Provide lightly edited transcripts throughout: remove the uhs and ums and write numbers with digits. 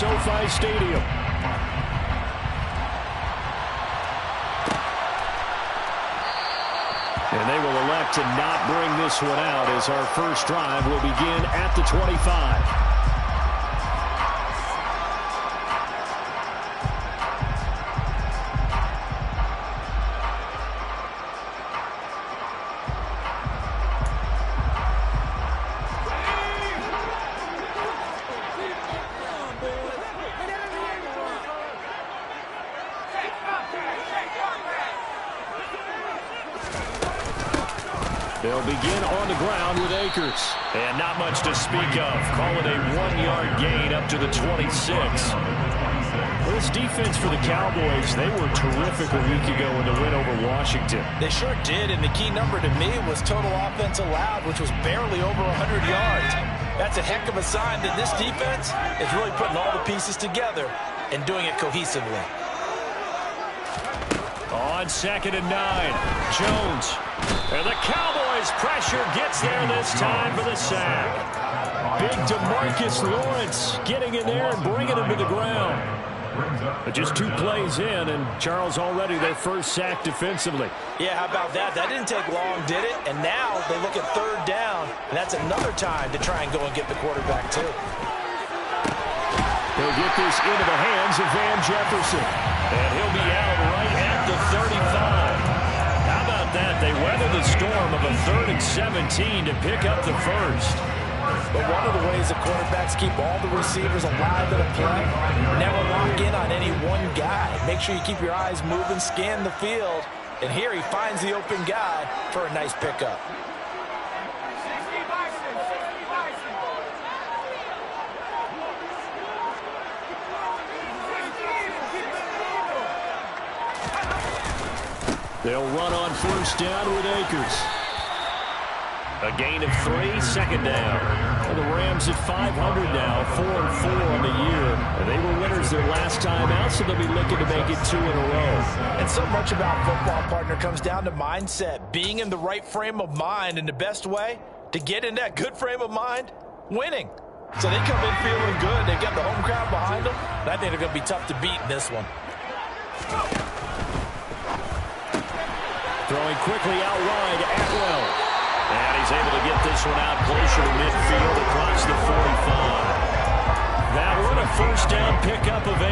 SoFi Stadium. And they will elect to not bring this one out as our first drive will begin at the 25. They'll begin on the ground with Akers. And not much to speak of. Call it a 1-yard gain up to the 26. Well, this defense for the Cowboys, they were terrific a week ago in the win over Washington. They sure did, and the key number to me was total offense allowed, which was barely over 100 yards. That's a heck of a sign that this defense is really putting all the pieces together and doing it cohesively. On 2nd and 9, Jones. And the Cowboys pressure gets there this time for the sack. Big DeMarcus Lawrence getting in there and bringing him to the ground. But just 2 plays in, and Charles already their first sack defensively. Yeah, how about that? That didn't take long, did it? And now they look at 3rd down, and that's another time to try and go and get the quarterback too. They'll get this into the hands of Van Jefferson. And he'll be out right at the 35. How about that? They weather the storm of a 3rd and 17 to pick up the first. But one of the ways the quarterbacks keep all the receivers alive in a play, never lock in on any one guy. Make sure you keep your eyes moving, scan the field. And here he finds the open guy for a nice pickup. They'll run on 1st down with Akers. A gain of 3, 2nd down. And the Rams at 500 now, 4-4 on the year. And they were winners their last time out, so they'll be looking to make it 2 in a row. And so much about football, partner, comes down to mindset. Being in the right frame of mind, and the best way to get in that good frame of mind, winning. So they come in feeling good. They got the home crowd behind them. And I think they're going to be tough to beat in this one. Throwing quickly out wide, Atwell. And he's able to get this one out closer to midfield across the 45. That one a 1st down pickup of 8.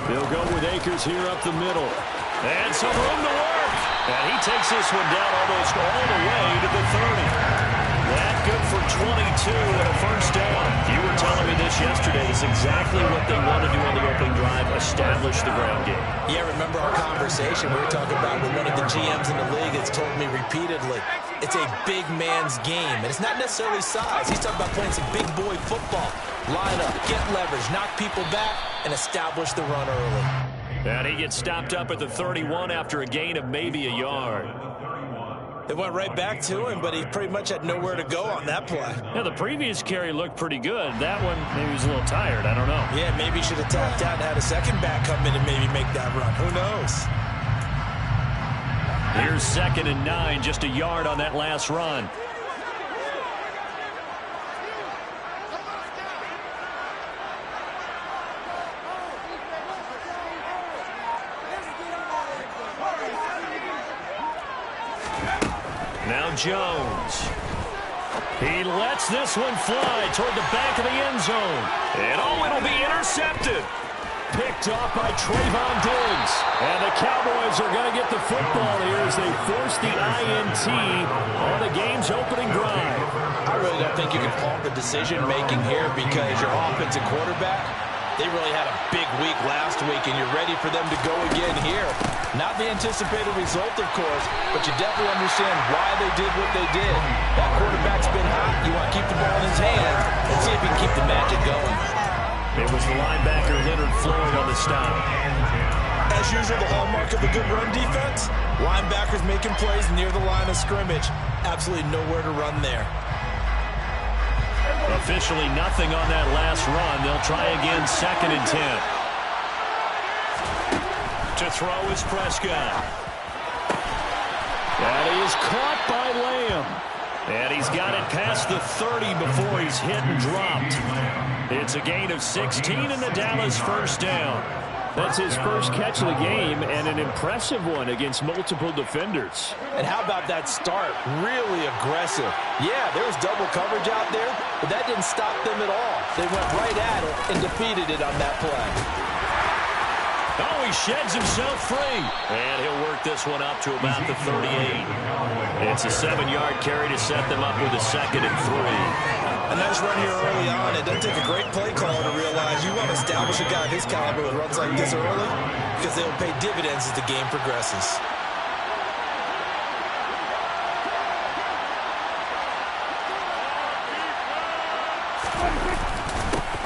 They'll go with Akers here up the middle. And some room to work. And he takes this one down almost all the way to the 30. That good for 22 and a 1st down. You were telling me this yesterday. It's exactly what they want to do on the opening drive, establish the ground game. Yeah, remember our conversation we were talking about with one of the GMs in the league that's told me repeatedly, it's a big man's game. And it's not necessarily size. He's talking about playing some big boy football. Line up, get leverage, knock people back, and establish the run early. And he gets stopped up at the 31 after a gain of maybe a yard. It went right back to him, but he pretty much had nowhere to go on that play. Yeah, the previous carry looked pretty good. That one, maybe he was a little tired. I don't know. Yeah, maybe he should have tapped out and had a second back come in and maybe make that run. Who knows? Here's 2nd and 9, just a yard on that last run. Now Jones. He lets this one fly toward the back of the end zone. And oh, it'll be intercepted. Picked off by Trayvon Diggs. And the Cowboys are going to get the football here as they force the INT on the game's opening drive. I really don't think you can fault the decision-making here because your offensive quarterback, they really had a big week last week, and you're ready for them to go again here. Not the anticipated result, of course, but you definitely understand why they did what they did. That quarterback's been hot. You want to keep the ball in his hands and see if he can keep the magic going. It was the linebacker Leonard Floyd on the stop. As usual, the hallmark of a good run defense, linebackers making plays near the line of scrimmage. Absolutely nowhere to run there. Officially nothing on that last run. They'll try again 2nd and 10. To throw is Prescott. And he is caught by Lamb. And he's got it past the 30 before he's hit and dropped. It's a gain of 16 and the Dallas first down. That's his first catch of the game and an impressive one against multiple defenders. And how about that start? Really aggressive. Yeah, there was double coverage out there, but that didn't stop them at all. They went right at it and defeated it on that play. Oh, he sheds himself free. And he'll work this one up to about the 38. It's a 7-yard carry to set them up with a 2nd and 3. A nice run here early on. It doesn't take a great play caller to realize you want to establish a guy of his caliber with runs like this early because they'll pay dividends as the game progresses.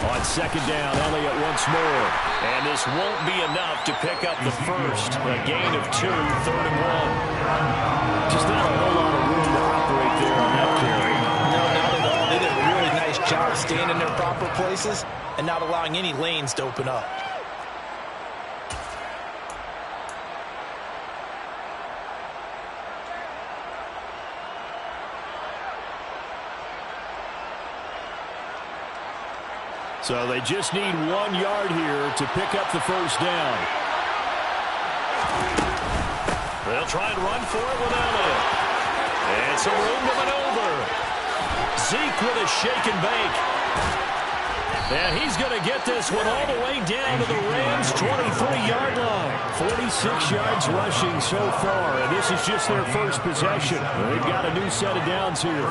On 2nd down, Elliott once more. And this won't be enough to pick up the first. A gain of 2, 3rd and 1. Just not a whole lot of room to operate there on that carry. No, not at all. They did a really nice job staying in their proper places and not allowing any lanes to open up. So they just need 1 yard here to pick up the first down. They'll try and run for it with Elliott. And some room to maneuver. Zeke with a shake and bake. And he's going to get this one all the way down to the Rams' 23-yard line. 46 yards rushing so far, and this is just their first possession. They've got a new set of downs here.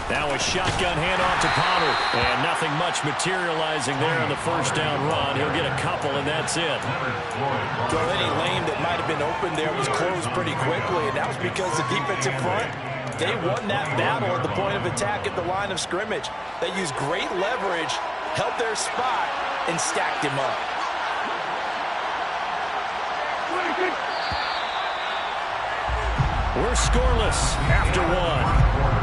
Now a shotgun handoff to Pollard. And nothing much materializing there on the first down run. He'll get a couple, and that's it. Well, any lane that might have been open there was closed pretty quickly, and that was because the defensive front, they won that battle at the point of attack at the line of scrimmage. They used great leverage, held their spot, and stacked him up. We're scoreless after 1.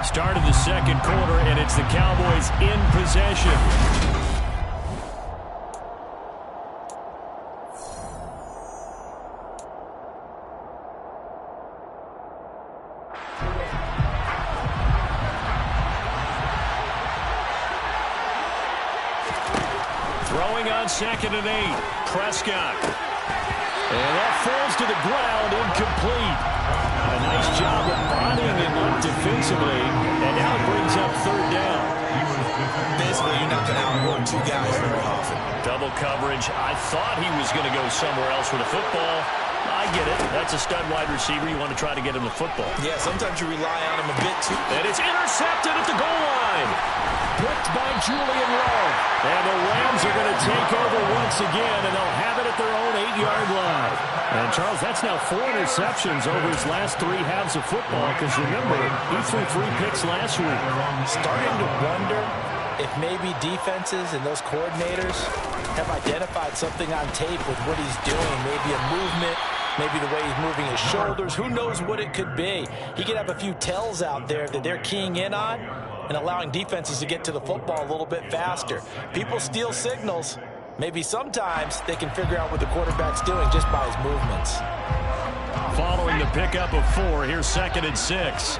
Start of the second quarter, and it's the Cowboys in possession. Throwing on 2nd and 8. Prescott. And that falls to the ground, incomplete. A nice job of bodying him up defensively, and now it brings up 3rd down. Basically, you're not going to outwork 2 guys very often. Double coverage. I thought he was going to go somewhere else with the football. I get it. That's a stud wide receiver. You want to try to get him the football. Yeah, sometimes you rely on him a bit too. And it's intercepted at the goal line. Picked by Julian Love. And the Rams are going to take over once again, and they'll have it at their own 8-yard line. And, Charles, that's now 4 interceptions over his last 3 halves of football, because, remember, he threw 3 picks last week. Starting to wonder if maybe defenses and those coordinators have identified something on tape with what he's doing, maybe a movement, maybe the way he's moving his shoulders. Who knows what it could be? He could have a few tells out there that they're keying in on and allowing defenses to get to the football a little bit faster. People steal signals. Maybe sometimes they can figure out what the quarterback's doing just by his movements. Following the pickup of 4, here's 2nd and 6.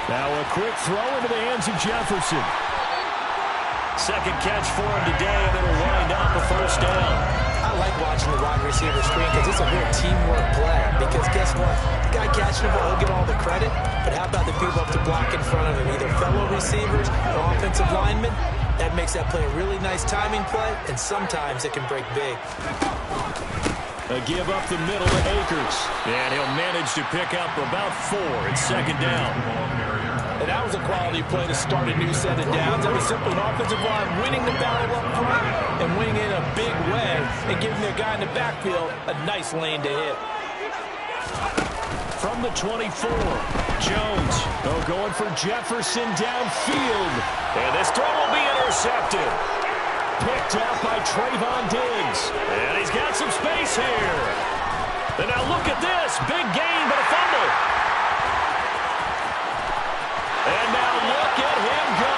Now a quick throw into the hands of Jefferson. 2nd catch for him today, and it'll wind up a first down. I like watching the wide receiver screen because it's a real teamwork play. Because guess what? The guy catching the ball, he'll get all the credit. But how about the people up to block in front of him, either fellow receivers or offensive linemen? That makes that play a really nice timing play, and sometimes it can break big. A give up the middle to Akers. And he'll manage to pick up about 4. It's 2nd down. And that was a quality play to start a new set of downs. That was simply an offensive line winning the battle up front and winning in a big way and giving their guy in the backfield a nice lane to hit. From the 24, Jones. Oh, going for Jefferson downfield. And this throw will be intercepted. Picked out by Trayvon Diggs. And he's got some space here. And now look at this. Big gain, but a fumble. And now look at him go.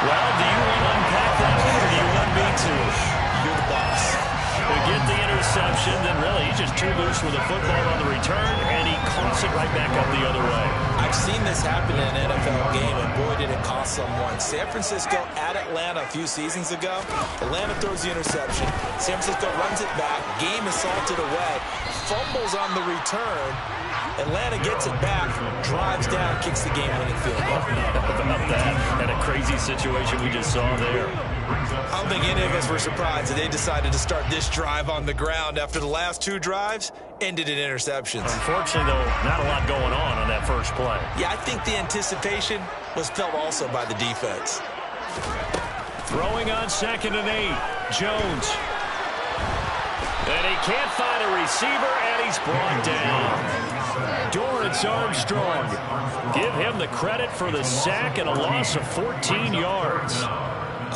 Well, do you want to unpack that one, or do you want me to? You're the boss. To get the interception, then really he's just too loose with the football on the return, and he clumps it right back up the other way. I've seen this happen in an NFL game, and boy, did it cost someone. San Francisco at Atlanta a few seasons ago. Atlanta throws the interception. San Francisco runs it back. Game is salted away. Fumbles on the return. Atlanta gets it back, drives down, kicks the game-winning field goal. About that, and a crazy situation we just saw there. I don't think any of us were surprised that they decided to start this drive on the ground after the last two drives ended in interceptions. Unfortunately, though, not a lot going on that first play. Yeah, I think the anticipation was felt also by the defense. Throwing on 2nd and 8, Jones. And he can't find a receiver, and he's brought down. Dorrance Armstrong. Give him the credit for the sack and a loss of 14 yards.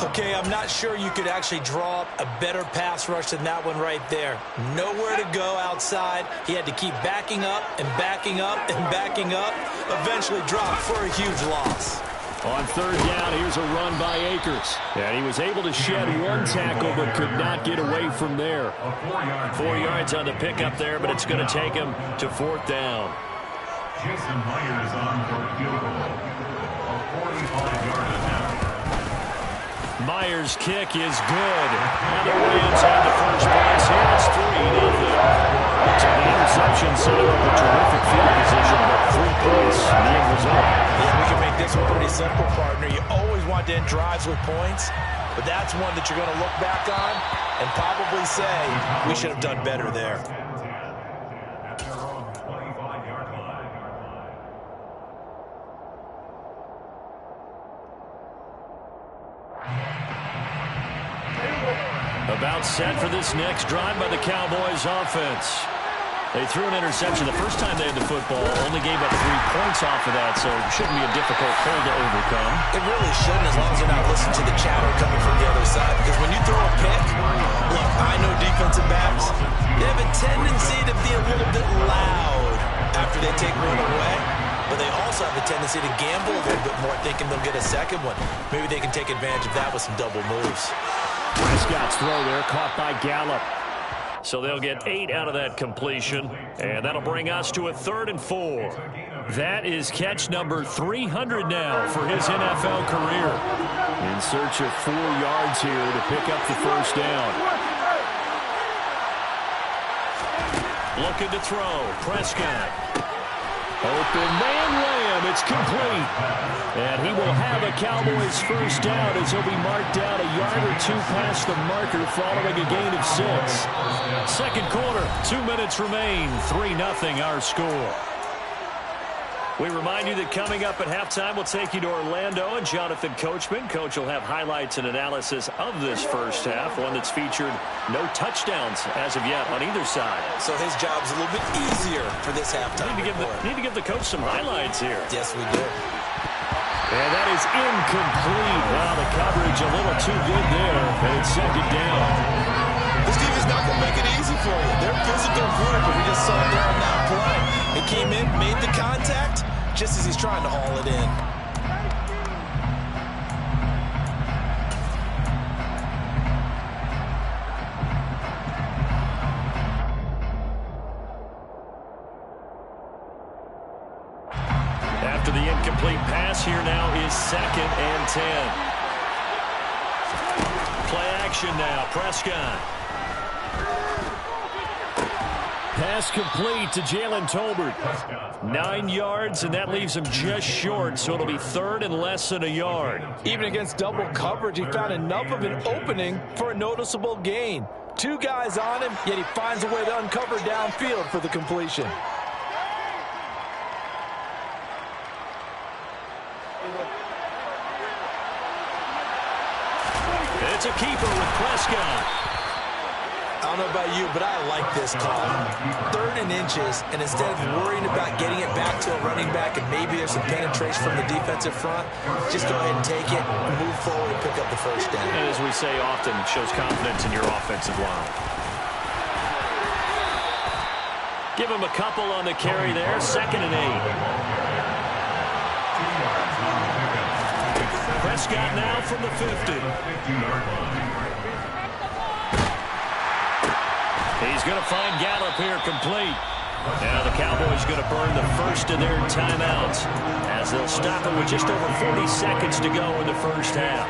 Okay, I'm not sure you could actually draw up a better pass rush than that one right there. Nowhere to go outside. He had to keep backing up and backing up and backing up. Eventually dropped for a huge loss. On 3rd down, here's a run by Akers. And he was able to shed one tackle but could not get away from there. 4 yards on the pickup there, but it's going to take him to 4th down. Jason Myers on for a field goal. A 45-yard attempt. Myers' kick is good. And the Rams have the first place here. It's 3-0. So the interception set up a terrific field position, but 3 points in the end result. Yeah, we can make this one pretty simple, partner. You always want to end drives with points, but that's one that you're going to look back on and probably say, we should have done better there. About set for this next drive by the Cowboys offense. They threw an interception the first time they had the football, only gave up 3 points off of that, so it shouldn't be a difficult hole to overcome. It really shouldn't, as long as you're not listening to the chatter coming from the other side. Because when you throw a pick, look, I know defensive backs, they have a tendency to be a little bit loud after they take one away. But they also have a tendency to gamble a little bit more, thinking they'll get a second one. Maybe they can take advantage of that with some double moves. Prescott's throw there caught by Gallup. So they'll get 8 out of that completion, and that'll bring us to a 3rd and 4. That is catch number 300 now for his NFL career. In search of 4 yards here to pick up the first down. Looking to throw. Prescott. Open man layup. It's complete. And he will have a Cowboys first down as he'll be marked down a yard or 2 past the marker following a gain of 6. Second quarter, 2 minutes remain. 3-0 our score. We remind you that coming up at halftime, we'll take you to Orlando and Jonathan Coachman. Coach will have highlights and analysis of this first half, one that's featured no touchdowns as of yet on either side. So his job's a little bit easier for this halftime. Need to give the coach some highlights here. Yes, we do. And that is incomplete. Wow, the coverage a little too good there, and it's 2nd down. This team is not going to make it easy for you. They're a physical group, and we just saw it there on that play. He came in, made the contact, just as he's trying to haul it in. After the incomplete pass, here now is 2nd and 10. Play action now, Prescott. Pass complete to Jalen Tolbert. 9 yards, and that leaves him just short, so it'll be 3rd and less than a yard. Even against double coverage, he found enough of an opening for a noticeable gain. 2 guys on him, yet he finds a way to uncover downfield for the completion. It's a keeper with Prescott. I don't know about you, but I like this call. 3rd and inches, and instead of worrying about getting it back to a running back and maybe there's some penetration from the defensive front, just go ahead and take it, move forward, and pick up the first down. And as we say often, it shows confidence in your offensive line. Give him a couple on the carry there. 2nd and 8. Prescott now from the 50. He's going to find Gallup here complete. Now the Cowboys going to burn the first of their timeouts as they'll stop it with just over 40 seconds to go in the first half.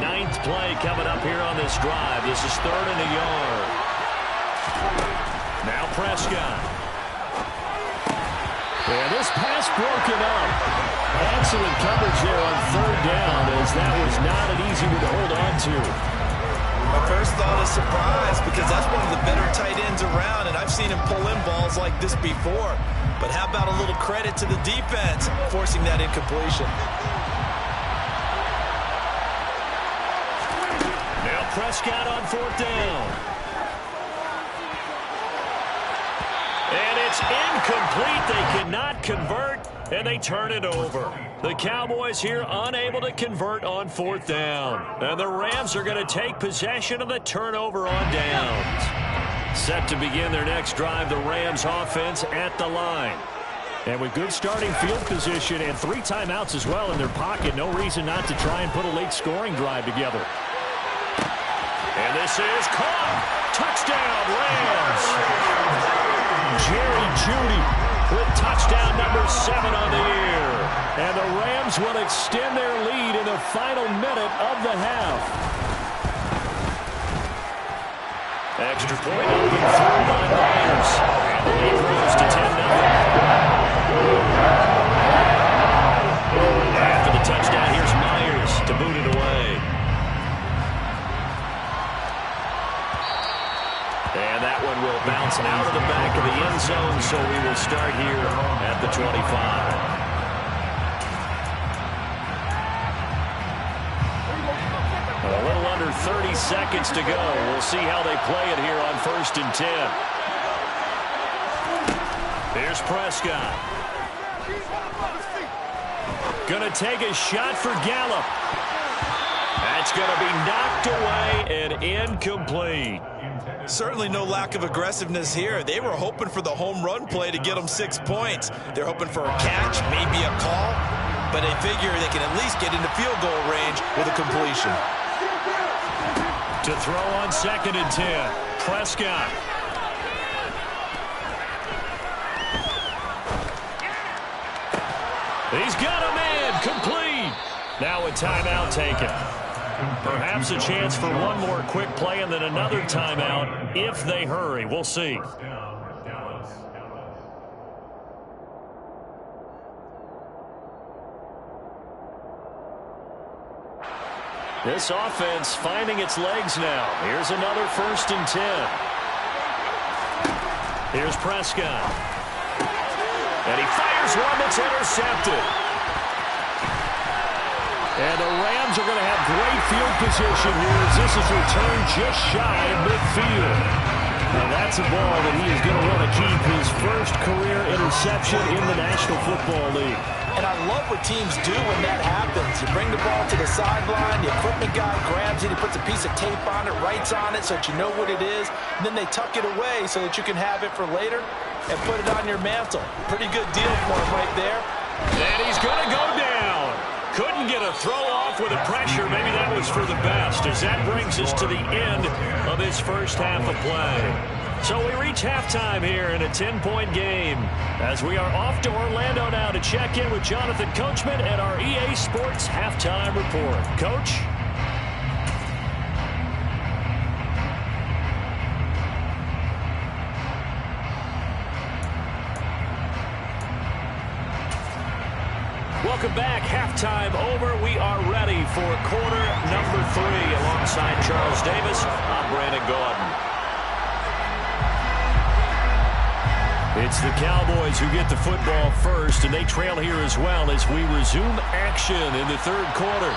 9th play coming up here on this drive. This is 3rd and a yard. Now Prescott. And this pass broken up. Excellent coverage there on 3rd down, as that was not an easy one to hold on to. My first thought is surprise, because that's one of the better tight ends around, and I've seen him pull in balls like this before. But how about a little credit to the defense forcing that incompletion? Now Prescott on 4th down. And it's incomplete. They cannot convert, and they turn it over. The Cowboys here unable to convert on 4th down. And the Rams are going to take possession of the turnover on downs. Set to begin their next drive, the Rams offense at the line. And with good starting field position and 3 timeouts as well in their pocket, no reason not to try and put a late scoring drive together. And this is caught. Touchdown, Rams. Jerry Jeudy with touchdown number 7 on the year. And the Rams will extend their lead in the final minute of the half. Extra point open through by Myers. And the lead grows to 10-0. After the touchdown, here's Myers to boot it away. And that one will bounce out of the back of the end zone, so we will start here at the 25. A little under 30 seconds to go. We'll see how they play it here on 1st and 10. Here's Prescott. Gonna take a shot for Gallup. That's gonna be knocked away and incomplete. Certainly no lack of aggressiveness here. They were hoping for the home run play to get them 6 points. They're hoping for a catch, maybe a call, but they figure they can at least get into field goal range with a completion. To throw on 2nd and 10, Prescott. He's got a man, complete. Now a timeout taken. Perhaps a chance for one more quick play and then another timeout if they hurry. We'll see. This offense finding its legs now. Here's another 1st and 10. Here's Prescott. And he fires one that's intercepted. And the Rams are going to have great field position here as this is returned just shy of midfield. And that's a ball that he is going to want to keep, his first career interception in the National Football League. And I love what teams do when that happens. You bring the ball to the sideline, the equipment guy grabs it, he puts a piece of tape on it, writes on it so that you know what it is, and then they tuck it away so that you can have it for later and put it on your mantle. Pretty good deal for him right there. And he's going to go down. Couldn't get a throw off with the pressure. Maybe that was for the best, as that brings us to the end of this first half of play. So we reach halftime here in a 10-point game as we are off to Orlando now to check in with Jonathan Coachman and our EA Sports Halftime Report. Coach? Welcome back. Halftime over. We are ready for quarter number 3 alongside Charles Davis. I'm Brandon Gaudin. It's the Cowboys who get the football first, and they trail here as well as we resume action in the third quarter.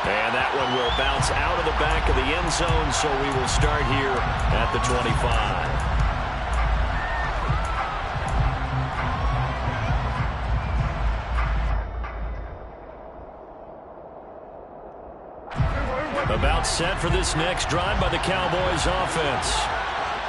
And that one will bounce out of the back of the end zone, so we will start here at the 25. About set for this next drive by the Cowboys offense.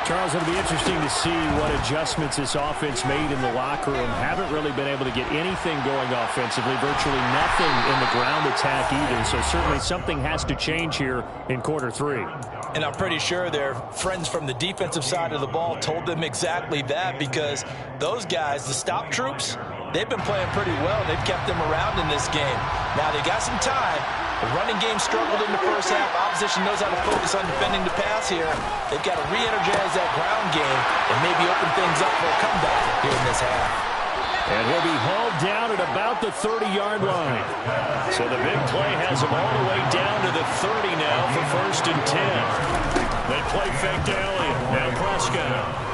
Charles, it'll be interesting to see what adjustments this offense made in the locker room. Haven't really been able to get anything going offensively, virtually nothing in the ground attack either. So certainly something has to change here in quarter 3. And I'm pretty sure their friends from the defensive side of the ball told them exactly that, because those guys, the stop troops, they've been playing pretty well. They've kept them around in this game. Now they got some time. The running game struggled in the first half. Opposition knows how to focus on defending the pass here. They've got to re-energize that ground game and maybe open things up for a comeback here in this half. And he'll be hauled down at about the 30-yard line. So the big play has him all the way down to the 30 now for 1st and 10. They play fake to Elliott. Now Prescott.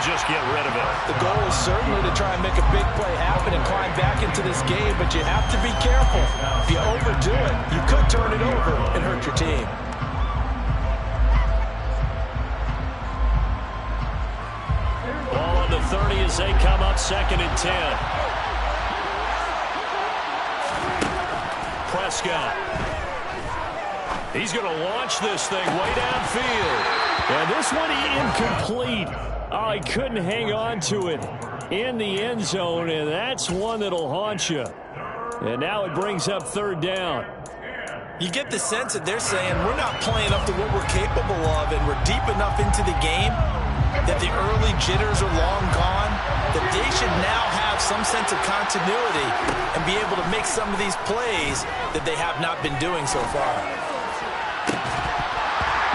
Just get rid of it. The goal is certainly to try and make a big play happen and climb back into this game, but you have to be careful. If you overdo it, you could turn it over and hurt your team. Ball on the 30 as they come up 2nd and 10. Prescott. He's going to launch this thing way downfield. And this one incomplete. Oh, he couldn't hang on to it in the end zone, and that's one that'll haunt you. And now it brings up 3rd down. You get the sense that they're saying we're not playing up to what we're capable of, and we're deep enough into the game that the early jitters are long gone, that they should now have some sense of continuity and be able to make some of these plays that they have not been doing so far.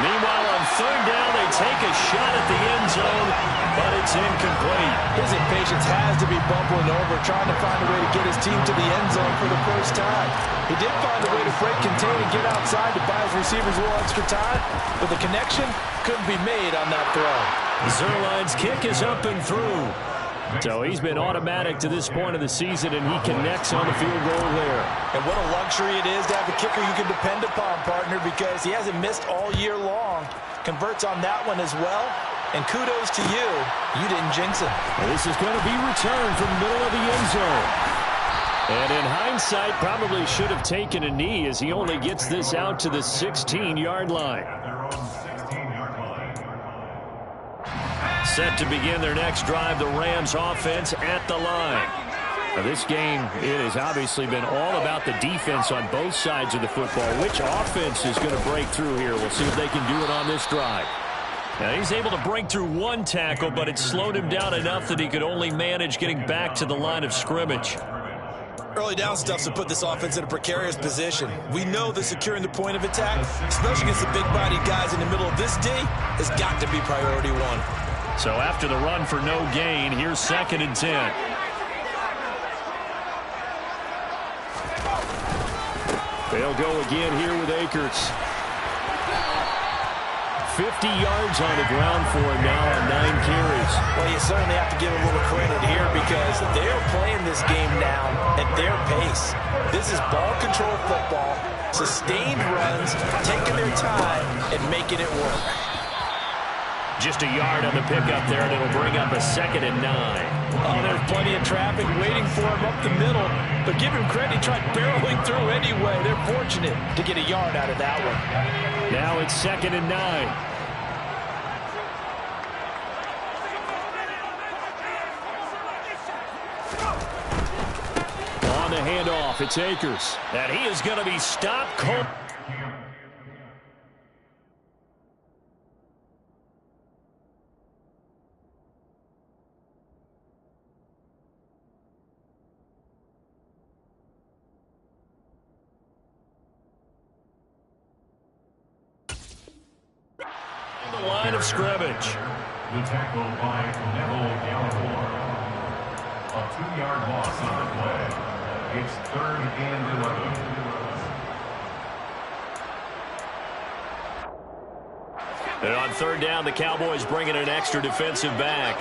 Meanwhile, on 3rd down, they take a shot at the end zone, but it's incomplete. His impatience has to be bubbling over, trying to find a way to get his team to the end zone for the first time. He did find a way to break contain and get outside to buy his receivers a little extra time, but the connection couldn't be made on that throw. Zuerlein's kick is up and through. So he's been automatic to this point of the season, and he connects on the field goal there. And what a luxury it is to have a kicker you can depend upon, partner, because he hasn't missed all year long. Converts on that one as well. And kudos to you. You didn't jinx him. Well, this is going to be returned from the middle of the end zone. And in hindsight, probably should have taken a knee as he only gets this out to the 16-yard line. Set to begin their next drive, the Rams offense at the line. Now this game, it has obviously been all about the defense on both sides of the football. Which offense is going to break through here? We'll see if they can do it on this drive. Now he's able to break through one tackle, but it slowed him down enough that he could only manage getting back to the line of scrimmage. Early down stuffs to put this offense in a precarious position. We know that securing the point of attack, especially against the big-bodied guys in the middle of this D, has got to be priority 1. So after the run for no gain, here's 2nd and 10. They'll go again here with Akers. 50 yards on the ground for him now on 9 carries. Well, you certainly have to give a little credit here because they're playing this game now at their pace. This is ball control football, sustained runs, taking their time and making it work. Just a yard on the pickup there, and it'll bring up a 2nd and 9. Oh, there's plenty of traffic waiting for him up the middle. But give him credit, he tried barreling through anyway. They're fortunate to get a yard out of that one. Now it's 2nd and 9. On the handoff, it's Akers. And he is going to be stopped cold. The line of scrimmage. The tackle by Neville Gallimore. A 2-yard loss on the play. It's 3rd and 11. And on 3rd down, the Cowboys bring in an extra defensive back.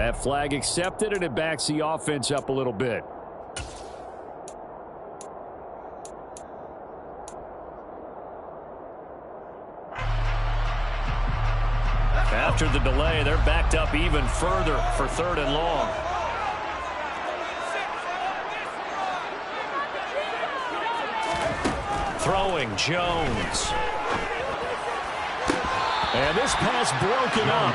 That flag accepted, and it backs the offense up a little bit. After the delay, they're backed up even further for 3rd and long. Throwing Jones. And this pass broken up.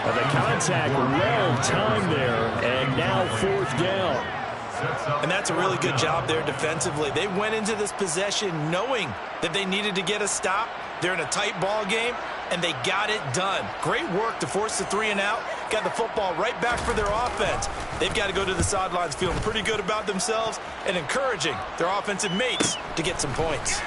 And the contact well timed there, and now 4th down. And that's a really good job there defensively. They went into this possession knowing that they needed to get a stop. They're in a tight ball game, and they got it done. Great work to force the 3 and out. Got the football right back for their offense. They've got to go to the sidelines feeling pretty good about themselves and encouraging their offensive mates to get some points.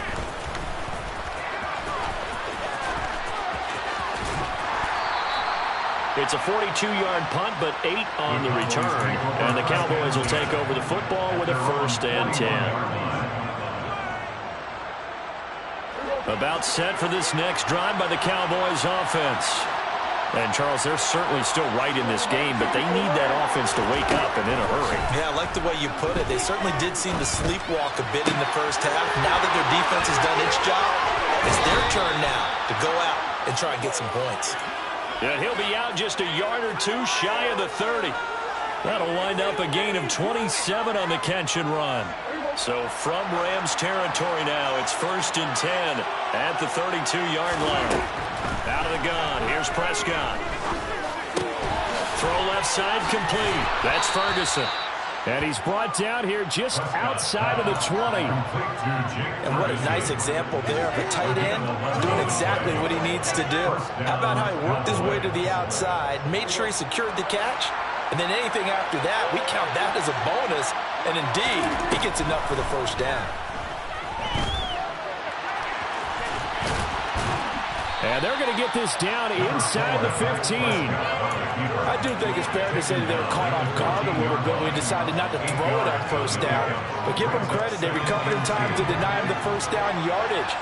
It's a 42-yard punt, but 8 on the return. And the Cowboys will take over the football with a 1st and 10. About set for this next drive by the Cowboys offense. And, Charles, they're certainly still right in this game, but they need that offense to wake up and in a hurry. Yeah, I like the way you put it. They certainly did seem to sleepwalk a bit in the first half. Now that their defense has done its job, it's their turn now to go out and try and get some points. And he'll be out just a yard or 2 shy of the 30. That'll wind up a gain of 27 on the catch and run. So from Rams territory now, it's 1st and 10 at the 32-yard line. Out of the gun, here's Prescott. Throw left side complete. That's Ferguson. And he's brought down here just outside of the 20. And what a nice example there of a tight end doing exactly what he needs to do. How about how he worked his way to the outside, made sure he secured the catch, and then anything after that, we count that as a bonus. And indeed, he gets enough for the 1st down. And they're going to get this down inside the 15. I do think it's fair to say that they were caught off guard a little bit when we decided not to throw it on 1st down. But give them credit. They recovered in time to deny him the 1st down yardage.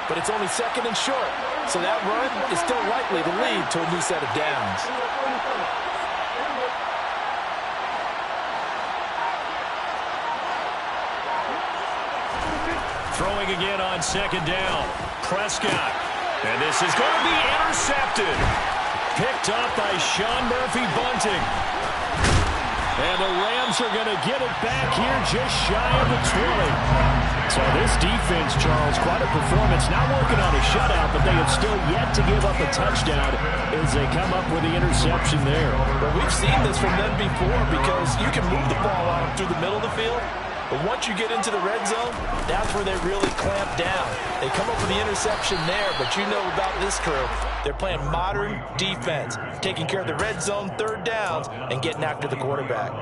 But it's only 2nd and short. So that run is still likely to lead to a new set of downs. Throwing again on 2nd down. Prescott. And this is going to be intercepted. Picked up by Sean Murphy-Bunting. And the Rams are going to get it back here just shy of the 20. So this defense, Charles, quite a performance. Not working on a shutout, but they have still yet to give up a touchdown as they come up with the interception there. Well, we've seen this from them before because you can move the ball on them through the middle of the field. But once you get into the red zone, that's where they really clamp down. They come up with the interception there, but you know about this crew. They're playing modern defense, taking care of the red zone 3rd downs and getting after the quarterback.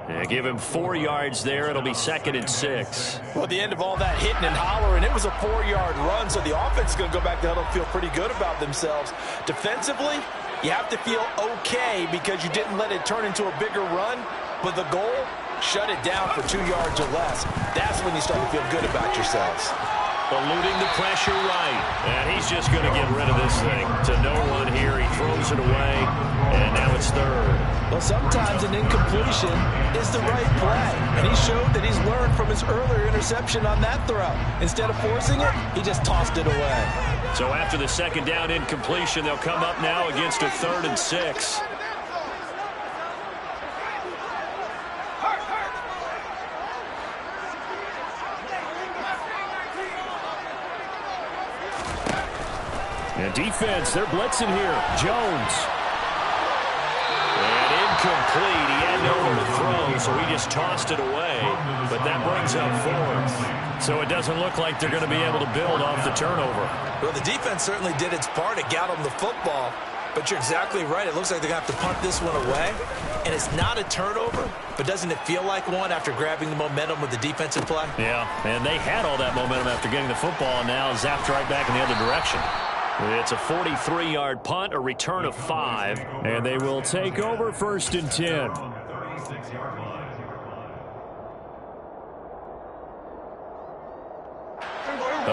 Yeah, give him 4 yards there. It'll be 2nd and 6. Well, at the end of all that hitting and hollering, it was a 4-yard run, so the offense is going to go back to huddle and feel pretty good about themselves. Defensively, you have to feel okay because you didn't let it turn into a bigger run, but the goal, shut it down for 2 yards or less. That's when you start to feel good about yourselves. Eluding the pressure right. And he's just going to get rid of this thing. To no one here. He throws it away. And now it's 3rd. Well, sometimes an incompletion is the right play. And he showed that he's learned from his earlier interception on that throw. Instead of forcing it, he just tossed it away. So after the 2nd down incompletion, they'll come up now against a 3rd and 6. And defense, they're blitzing here. Jones. And incomplete. He had nowhere to throw, so he just tossed it away. But that brings up 4th. So it doesn't look like they're going to be able to build off the turnover. Well, the defense certainly did its part. It got them the football. But you're exactly right. It looks like they're going to have to punt this one away. And it's not a turnover, but doesn't it feel like one after grabbing the momentum with the defensive play? Yeah, and they had all that momentum after getting the football, and now zapped right back in the other direction. It's a 43-yard punt, a return of 5, and they will take over 1st and 10.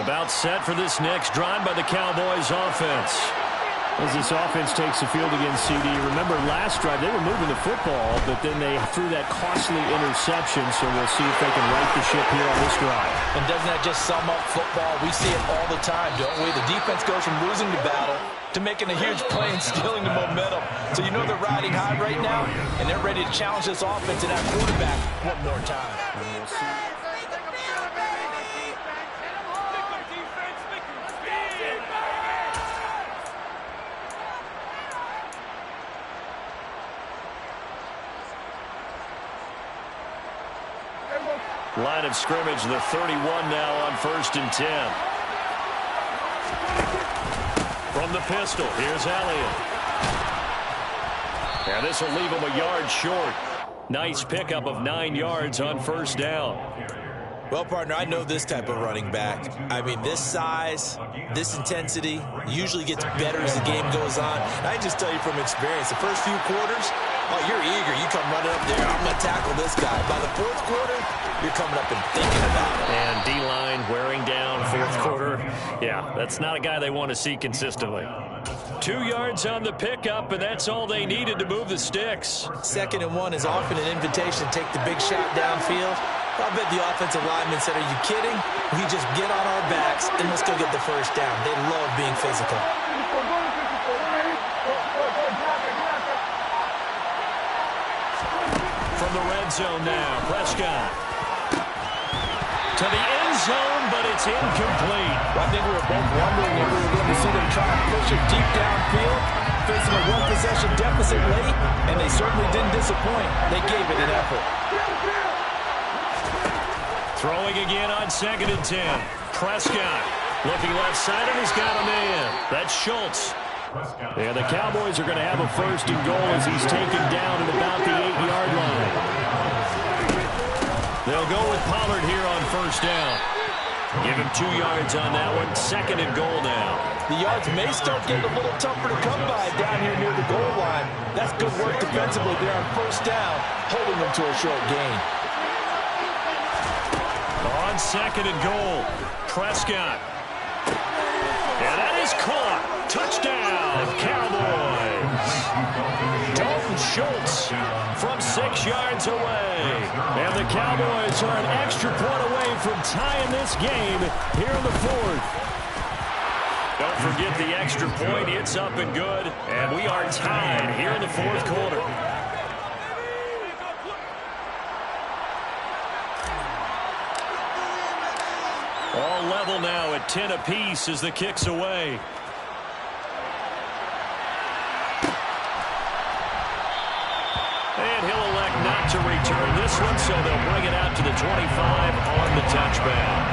About set for this next drive by the Cowboys offense. As this offense takes the field against CD, remember last drive they were moving the football, but then they threw that costly interception, so we'll see if they can right the ship here on this drive. And doesn't that just sum up football? We see it all the time, don't we? The defense goes from losing the battle to making a huge play and stealing the momentum. So you know they're riding high right now, and they're ready to challenge this offense and that quarterback one more time. Line of scrimmage, the 31 now on 1st and 10. From the pistol, here's Elliott. And this will leave him a yard short. Nice pickup of 9 yards on 1st down. Well, partner, I know this type of running back. I mean, this size, this intensity usually gets better as the game goes on. And I just tell you from experience, the first few quarters, oh, you're eager. You come running up there. I'm going to tackle this guy. By the 4th quarter, you're coming up and thinking about it. And D-line wearing down 4th quarter. Yeah, that's not a guy they want to see consistently. 2 yards on the pickup, and that's all they needed to move the sticks. 2nd and 1 is often an invitation to take the big shot downfield. I bet the offensive lineman said, are you kidding? We just get on our backs and let's go get the 1st down. They love being physical. From the red zone now, Prescott. To the end zone, but it's incomplete. I think we were both wondering if we were going to see them try to push it deep downfield, facing a one-possession deficit late, and they certainly didn't disappoint. They gave it an effort. Throwing again on 2nd and 10. Prescott looking left side, and he's got a man. That's Schultz. And the Cowboys are going to have a 1st and goal as he's taken down at about the 8-yard line. They'll go with Pollard here on 1st down. Give him 2 yards on that one. 2nd and goal now. The yards may start getting a little tougher to come by down here near the goal line. That's good work defensively there on 1st down, holding them to a short gain. On 2nd and goal, Prescott. And that is caught. Touchdown, Cowboys. Dalton Schultz from 6 yards away. And the Cowboys are an extra point away from tying this game here in the 4th. Don't forget the extra point. It's up and good. And we are tied here in the 4th quarter. All level now at 10 apiece as the kick's away. And he'll elect not to return this one, so they'll bring it out to the 25 on the touchback.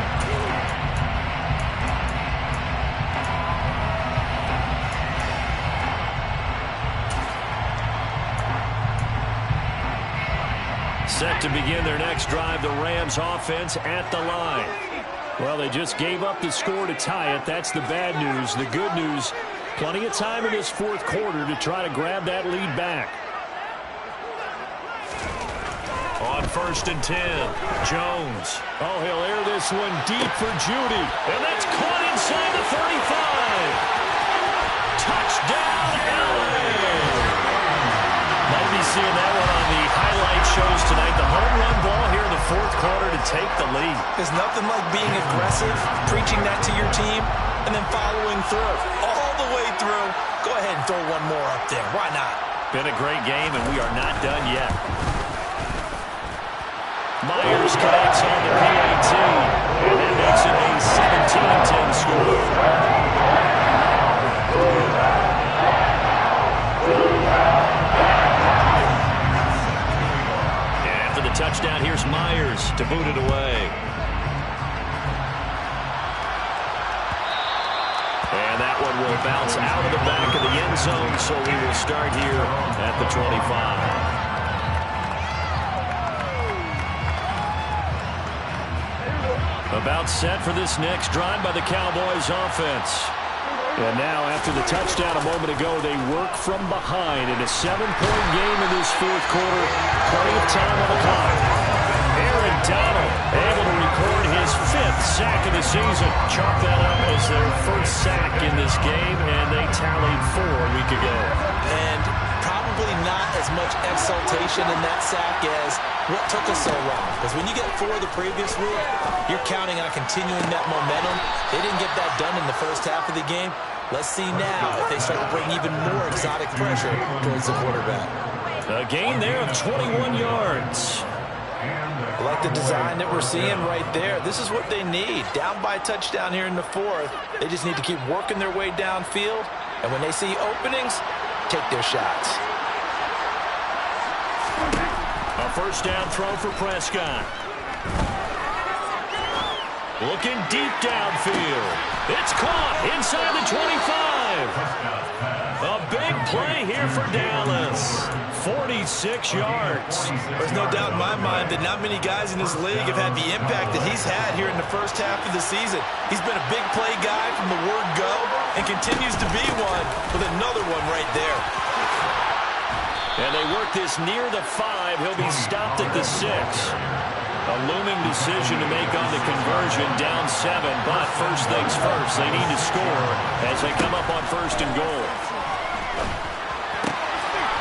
Set to begin their next drive, the Rams offense at the line. Well, they just gave up the score to tie it. That's the bad news. The good news, plenty of time in this 4th quarter to try to grab that lead back. On 1st and 10, Jones. Oh, he'll air this one deep for Judy. And that's caught inside the 35. Touchdown, LA. Might be seeing that one on the highlight shows tonight. The home run ball here in the 4th quarter to take the lead. There's nothing like being aggressive, preaching that to your team, and then following through. All the way through. Go ahead and throw one more up there. Why not? Been a great game, and we are not done yet. Myers connects on the PAT, and that makes it a 17-10 score. And after the touchdown, here's Myers to boot it away. And that one will bounce out of the back of the end zone, so we will start here at the 25. About set for this next drive by the Cowboys offense. And now, after the touchdown a moment ago, they work from behind in a 7-point game in this 4th quarter. Plenty of time on the clock. Aaron Donald able to record his 5th sack of the season. Chalk that up as their first sack in this game, and they tallied 4 a week ago. And probably not as much exultation in that sack as what took us so long. Because when you get 4 the previous week, you're counting on continuing that momentum. They didn't get that done in the first half of the game. Let's see now if they start to bring even more exotic pressure towards the quarterback. A gain there of 21 yards. I like the design that we're seeing right there. This is what they need. Down by a touchdown here in the 4th. They just need to keep working their way downfield. And when they see openings, take their shots. A first down throw for Prescott. Looking deep downfield. It's caught inside the 25. A big play here for Dallas. 46 yards. There's no doubt in my mind that not many guys in this league have had the impact that he's had here in the first half of the season. He's been a big play guy from the word go and continues to be one with another one right there. And they work this near the 5. He'll be stopped at the 6. A looming decision to make on the conversion, down 7. But first things first, they need to score as they come up on 1st and goal.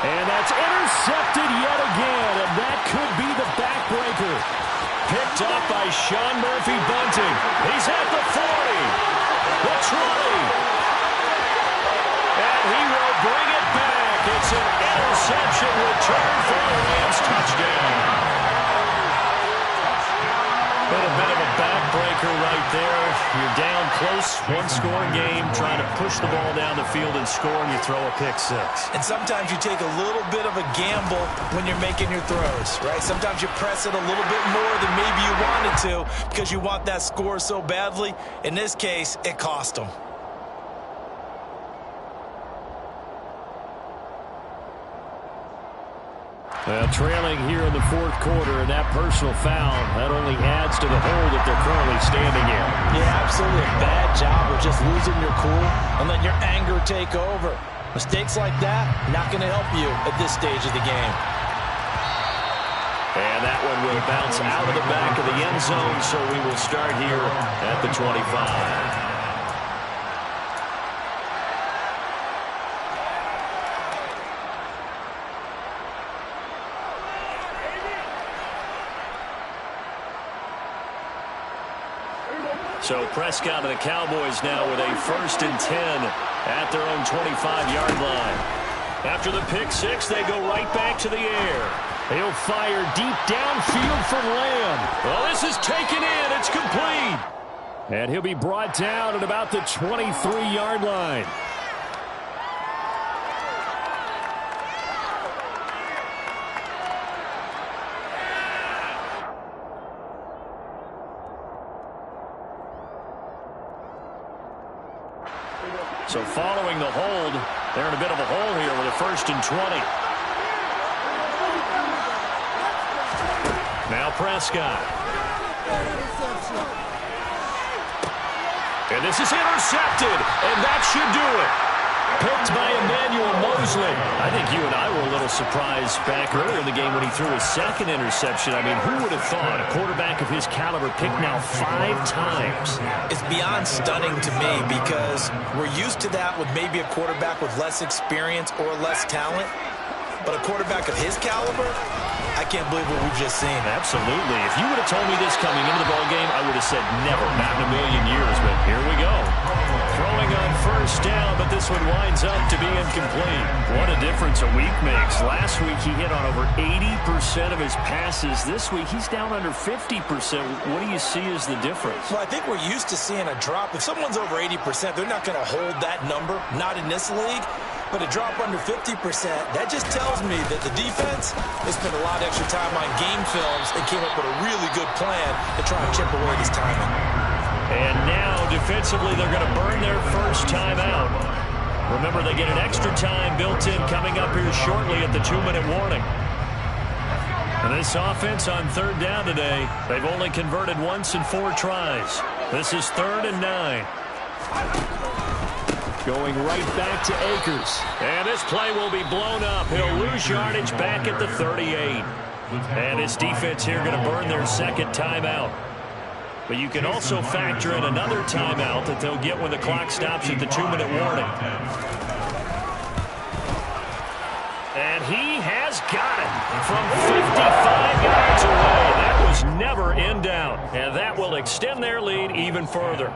And that's intercepted yet again, and that could be the backbreaker. Picked up by Sean Murphy-Bunting. He's at the 40, the 20, and he will bring it back. It's an interception return for a Rams touchdown. Been a bit of a backbreaker right there. You're down close, one-score game, trying to push the ball down the field and score, and you throw a pick 6. And sometimes you take a little bit of a gamble when you're making your throws, right? Sometimes you press it a little bit more than maybe you wanted to because you want that score so badly. In this case, it cost them. Well, trailing here in the 4th quarter, and that personal foul, that only adds to the hole that they're currently standing in. Yeah, absolutely a bad job of just losing your cool and letting your anger take over. Mistakes like that, not going to help you at this stage of the game. And that one will bounce out of the back of the end zone, so we will start here at the 25. So Prescott and the Cowboys now with a 1st and 10 at their own 25-yard line. After the pick 6, they go right back to the air. He'll fire deep downfield for Lamb. Well, this is taken in. It's complete. And he'll be brought down at about the 23-yard line. So following the hold, they're in a bit of a hole here with a 1st and 20. Now Prescott. And this is intercepted, and that should do it. Picked by Emmanuel Mosley. I think you and I were a little surprised back earlier in the game when he threw his 2nd interception. I mean, who would have thought a quarterback of his caliber picked now 5 times? It's beyond stunning to me because we're used to that with maybe a quarterback with less experience or less talent. But a quarterback of his caliber, I can't believe what we've just seen. Absolutely. If you would have told me this coming into the ballgame, I would have said never, not in a million years. But here we go. Throwing on 1st down, but this one winds up to be incomplete. What a difference a week makes. Last week he hit on over 80% of his passes. This week he's down under 50%. What do you see as the difference? Well, I think we're used to seeing a drop. If someone's over 80%, they're not going to hold that number, not in this league. But a drop under 50%, that just tells me that the defense has spent a lot of extra time on game films and came up with a really good plan to try and chip away this timing. And now, defensively, they're going to burn their first timeout. Remember, they get an extra time built in coming up here shortly at the 2-minute warning. And this offense on 3rd down today, they've only converted once in 4 tries. This is 3rd and 9. Going right back to Akers. And this play will be blown up. He'll lose yardage back at the 38. And his defense here going to burn their 2nd timeout. But you can also factor in another timeout that they'll get when the clock stops at the 2-minute warning. And he has got it from 55 yards away. That was never in doubt. And that will extend their lead even further.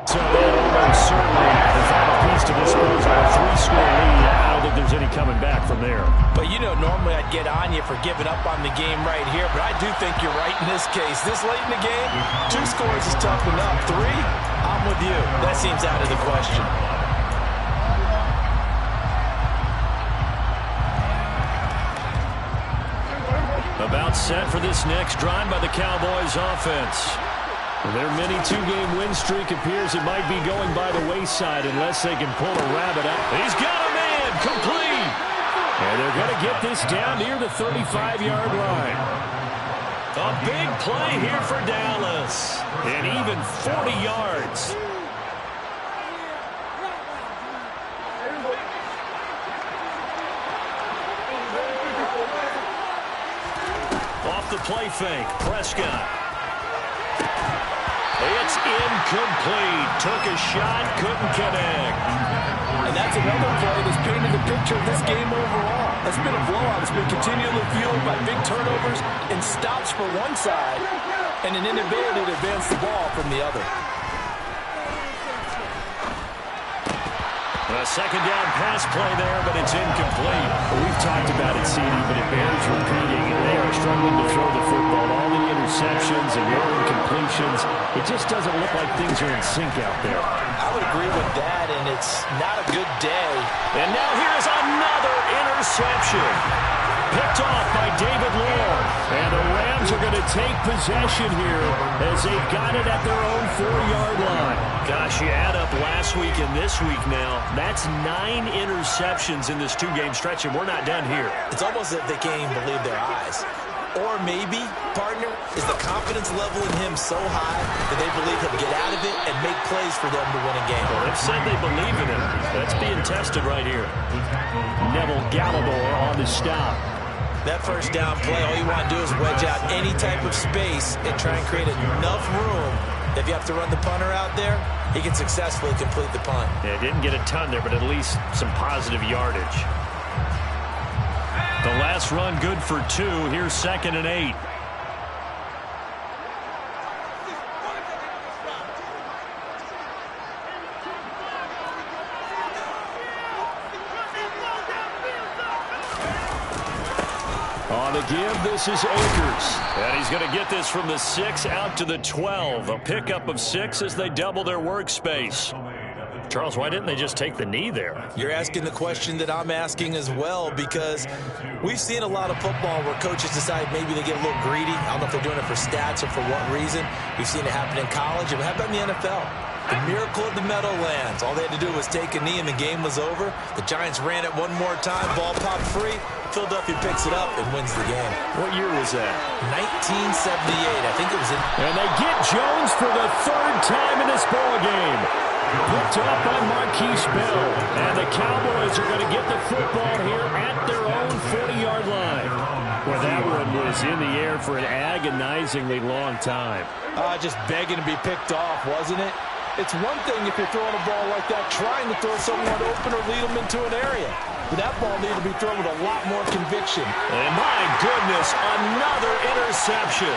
So that almost certainly the final piece to dispose of a 3-score lead. I don't think there's any coming back from there. But, you know, normally I'd get on you for giving up on the game right here, but I do think you're right in this case. This late in the game, 2 scores is tough enough. 3, I'm with you. That seems out of the question. About set for this next drive by the Cowboys offense. Their mini 2-game win streak appears it might be going by the wayside unless they can pull a rabbit up. He's got a man complete. And they're going to get this down near the 35-yard line. A big play here for Dallas. And even 40 yards. Off the play fake, Prescott. It's incomplete. Took a shot, couldn't connect. And that's another play that's painted the picture of this game overall. That's been a blowout. It's been continually fueled by big turnovers and stops for one side and an inability to advance the ball from the other. A second down pass play there, but it's incomplete. We've talked about it, CD, but it bears repeating. They are struggling to throw the football. All the interceptions and more incompletions. It just doesn't look like things are in sync out there. I would agree with that, and it's not a good day. And now here's another interception. Picked off by David Long. And the Rams are going to take possession here as they've got it at their own 4-yard line. Gosh, you add up last week and this week now. That's 9 interceptions in this 2-game stretch, and we're not done here. It's almost as if they can't even believe their eyes. Or maybe, partner, is the confidence level in him so high that they believe he'll get out of it and make plays for them to win a game. Well, they've said they believe in him. That's being tested right here. Neville Gallimore on the stop. That first down play, all you want to do is wedge out any type of space and try and create enough room. If you have to run the punter out there, he can successfully complete the punt. Yeah, didn't get a ton there, but at least some positive yardage. The last run good for 2. Here's 2nd and 8. On the give, this is Akers. And he's going to get this from the 6 out to the 12. A pickup of 6 as they double their workspace. Charles, why didn't they just take the knee there? You're asking the question that I'm asking as well, because we've seen a lot of football where coaches decide maybe they get a little greedy. I don't know if they're doing it for stats or for what reason. We've seen it happen in college. And how about in the NFL? The miracle of the Meadowlands. All they had to do was take a knee and the game was over. The Giants ran it one more time. Ball popped free. Philadelphia picks it up and wins the game. What year was that? 1978. I think it was in. And they get Jones for the 3rd time in this ball game. Picked up by Marquise Bell. And the Cowboys are going to get the football here at their own 40-yard line. Well, that one was in the air for an agonizingly long time. Just begging to be picked off, wasn't it? It's one thing if you're throwing a ball like that, trying to throw someone open or lead them into an area. But that ball needed to be thrown with a lot more conviction. And my goodness, another interception.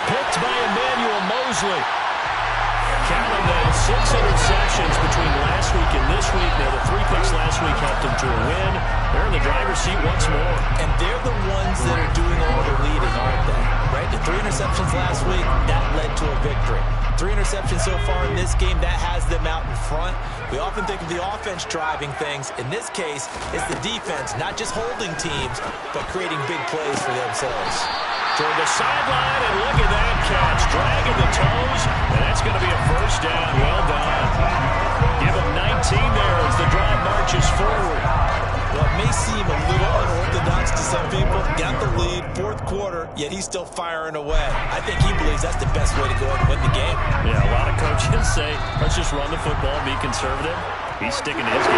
Picked by Emmanuel Mosley. Count them, 6 interceptions between last week and this week. Now, the 3 picks last week helped them to a win. They're in the driver's seat once more. And they're the ones that are doing all the leading, aren't they? Right? The 3 interceptions last week, that led to a victory. 3 interceptions so far in this game, that has them out in front. We often think of the offense driving things. In this case, it's the defense, not just holding teams, but creating big plays for themselves. Toward the sideline, and look at that catch. Dragging the toes, and that's going to be a first down. Well done. Give him 19 there as the drive marches forward. Well, it may seem a little unorthodox to some people. Got the lead, 4th quarter, yet he's still firing away. I think he believes that's the best way to go and win the game. Yeah, a lot of coaches say, let's just run the football, be conservative. He's sticking to his game.